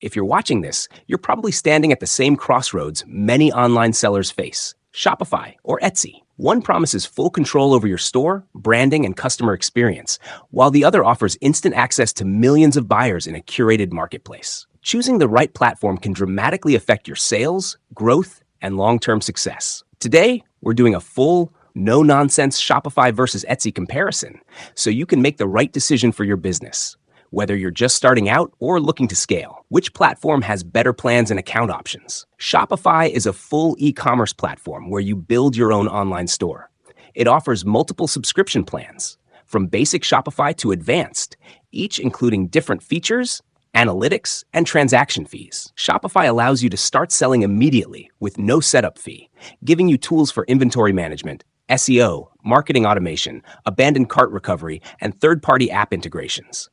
If you're watching this, you're probably standing at the same crossroads many online sellers face: Shopify or Etsy. One promises full control over your store, branding, and customer experience, while the other offers instant access to millions of buyers in a curated marketplace. Choosing the right platform can dramatically affect your sales, growth, and long-term success. Today, we're doing a full, no-nonsense Shopify versus Etsy comparison so you can make the right decision for your business. Whether you're just starting out or looking to scale, which platform has better plans and account options? Shopify is a full e-commerce platform where you build your own online store. It offers multiple subscription plans, from basic Shopify to advanced, each including different features, analytics, and transaction fees. Shopify allows you to start selling immediately with no setup fee, giving you tools for inventory management, SEO, marketing automation, abandoned cart recovery, and third-party app integrations.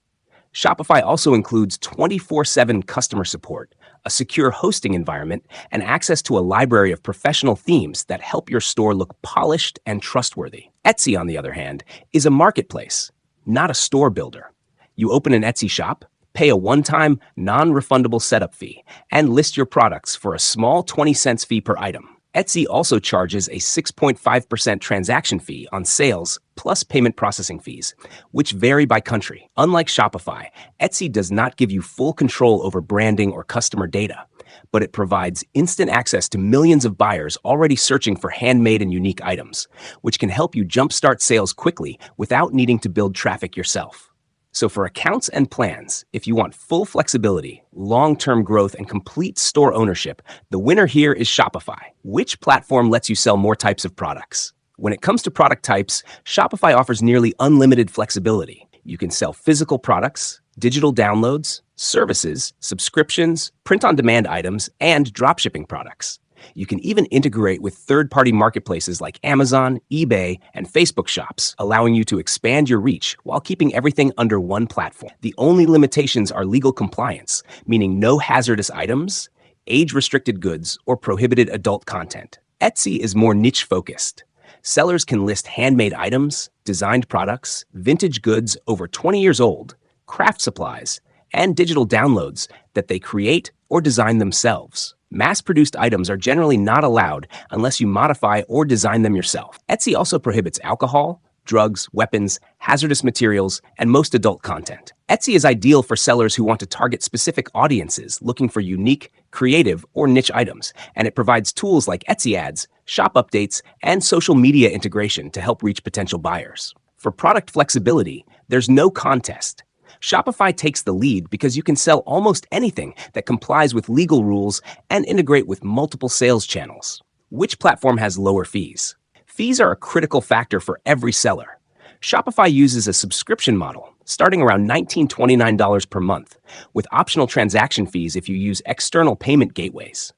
Shopify also includes 24/7 customer support, a secure hosting environment, and access to a library of professional themes that help your store look polished and trustworthy. Etsy, on the other hand, is a marketplace, not a store builder. You open an Etsy shop, pay a one-time, non-refundable setup fee, and list your products for a small 20 cents fee per item. Etsy also charges a 6.5% transaction fee on sales plus payment processing fees, which vary by country. Unlike Shopify, Etsy does not give you full control over branding or customer data, but it provides instant access to millions of buyers already searching for handmade and unique items, which can help you jumpstart sales quickly without needing to build traffic yourself. So for accounts and plans, if you want full flexibility, long-term growth, and complete store ownership, the winner here is Shopify. Which platform lets you sell more types of products? When it comes to product types, Shopify offers nearly unlimited flexibility. You can sell physical products, digital downloads, services, subscriptions, print-on-demand items, and dropshipping products. You can even integrate with third-party marketplaces like Amazon, eBay, and Facebook shops, allowing you to expand your reach while keeping everything under one platform. The only limitations are legal compliance, meaning no hazardous items, age-restricted goods, or prohibited adult content. Etsy is more niche-focused. Sellers can list handmade items, designed products, vintage goods over 20 years old, craft supplies, and digital downloads that they create or design themselves. Mass-produced items are generally not allowed unless you modify or design them yourself. Etsy also prohibits alcohol, drugs, weapons, hazardous materials, and most adult content. Etsy is ideal for sellers who want to target specific audiences looking for unique, creative, or niche items, and it provides tools like Etsy ads, shop updates, and social media integration to help reach potential buyers. For product flexibility, there's no contest. Shopify takes the lead because you can sell almost anything that complies with legal rules and integrate with multiple sales channels. Which platform has lower fees? Fees are a critical factor for every seller. Shopify uses a subscription model, starting around $19.29 per month, with optional transaction fees if you use external payment gateways.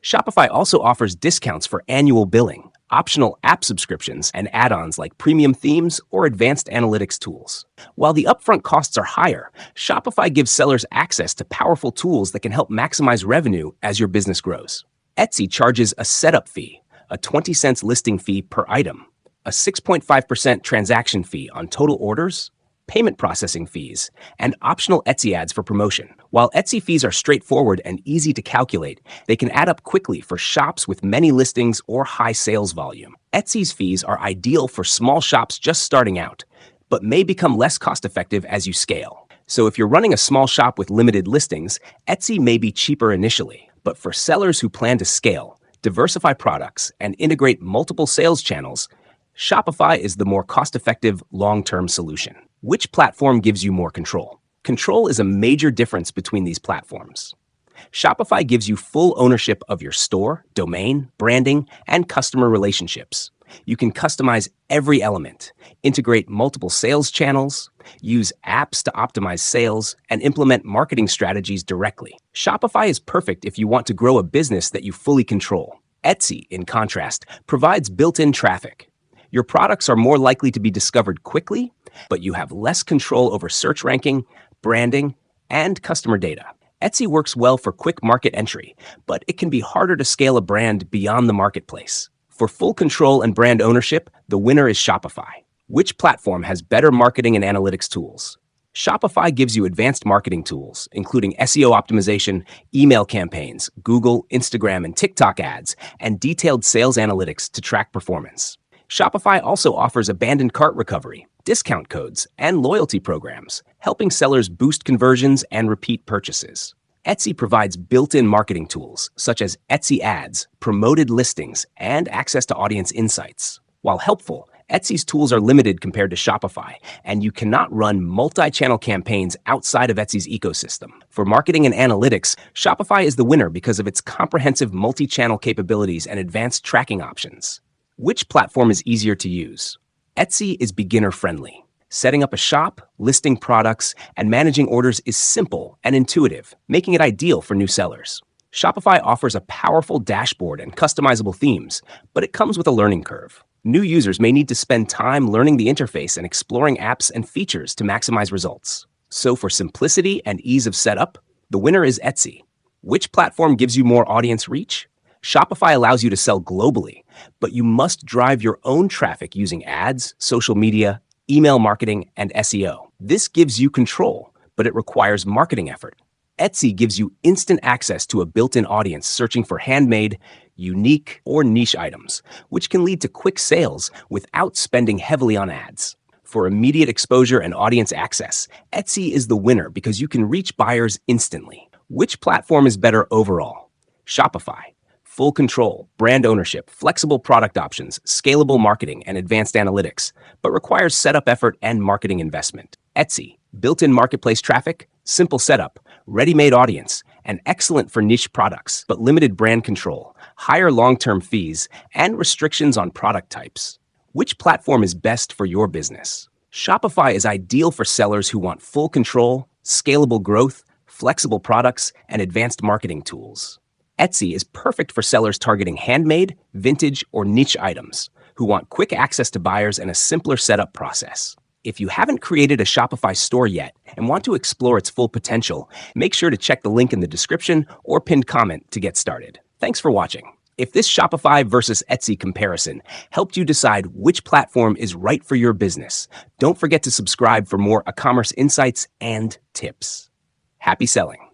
Shopify also offers discounts for annual billing, optional app subscriptions, and add-ons like premium themes or advanced analytics tools. While the upfront costs are higher, Shopify gives sellers access to powerful tools that can help maximize revenue as your business grows. Etsy charges a setup fee, a 20 cents listing fee per item, a 6.5% transaction fee on total orders, payment processing fees, and optional Etsy ads for promotion. While Etsy fees are straightforward and easy to calculate, they can add up quickly for shops with many listings or high sales volume. Etsy's fees are ideal for small shops just starting out, but may become less cost-effective as you scale. So if you're running a small shop with limited listings, Etsy may be cheaper initially. But for sellers who plan to scale, diversify products, and integrate multiple sales channels, Shopify is the more cost-effective long-term solution. Which platform gives you more control? Control is a major difference between these platforms. Shopify gives you full ownership of your store, domain, branding, and customer relationships. You can customize every element, integrate multiple sales channels, use apps to optimize sales, and implement marketing strategies directly. Shopify is perfect if you want to grow a business that you fully control. Etsy, in contrast, provides built-in traffic. Your products are more likely to be discovered quickly, but you have less control over search ranking, branding, and customer data. Etsy works well for quick market entry, but it can be harder to scale a brand beyond the marketplace. For full control and brand ownership, the winner is Shopify. Which platform has better marketing and analytics tools? Shopify gives you advanced marketing tools, including SEO optimization, email campaigns, Google, Instagram, and TikTok ads, and detailed sales analytics to track performance. Shopify also offers abandoned cart recovery, discount codes, and loyalty programs, helping sellers boost conversions and repeat purchases. Etsy provides built-in marketing tools such as Etsy ads, promoted listings, and access to audience insights. While helpful, Etsy's tools are limited compared to Shopify, and you cannot run multi-channel campaigns outside of Etsy's ecosystem. For marketing and analytics, Shopify is the winner because of its comprehensive multi-channel capabilities and advanced tracking options. Which platform is easier to use? Etsy is beginner-friendly. Setting up a shop, listing products, and managing orders is simple and intuitive, making it ideal for new sellers. Shopify offers a powerful dashboard and customizable themes, but it comes with a learning curve. New users may need to spend time learning the interface and exploring apps and features to maximize results. So for simplicity and ease of setup, the winner is Etsy. Which platform gives you more audience reach? Shopify allows you to sell globally, but you must drive your own traffic using ads, social media, email marketing, and SEO. This gives you control, but it requires marketing effort. Etsy gives you instant access to a built-in audience searching for handmade, unique, or niche items, which can lead to quick sales without spending heavily on ads. For immediate exposure and audience access, Etsy is the winner because you can reach buyers instantly. Which platform is better overall? Shopify. Full control, brand ownership, flexible product options, scalable marketing, and advanced analytics, but requires setup effort and marketing investment. Etsy. Built-in marketplace traffic, simple setup, ready-made audience, and excellent for niche products, but limited brand control, higher long-term fees, and restrictions on product types. Which platform is best for your business? Shopify is ideal for sellers who want full control, scalable growth, flexible products, and advanced marketing tools. Etsy is perfect for sellers targeting handmade, vintage, or niche items who want quick access to buyers and a simpler setup process. If you haven't created a Shopify store yet and want to explore its full potential, make sure to check the link in the description or pinned comment to get started. Thanks for watching. If this Shopify versus Etsy comparison helped you decide which platform is right for your business, don't forget to subscribe for more e-commerce insights and tips. Happy selling.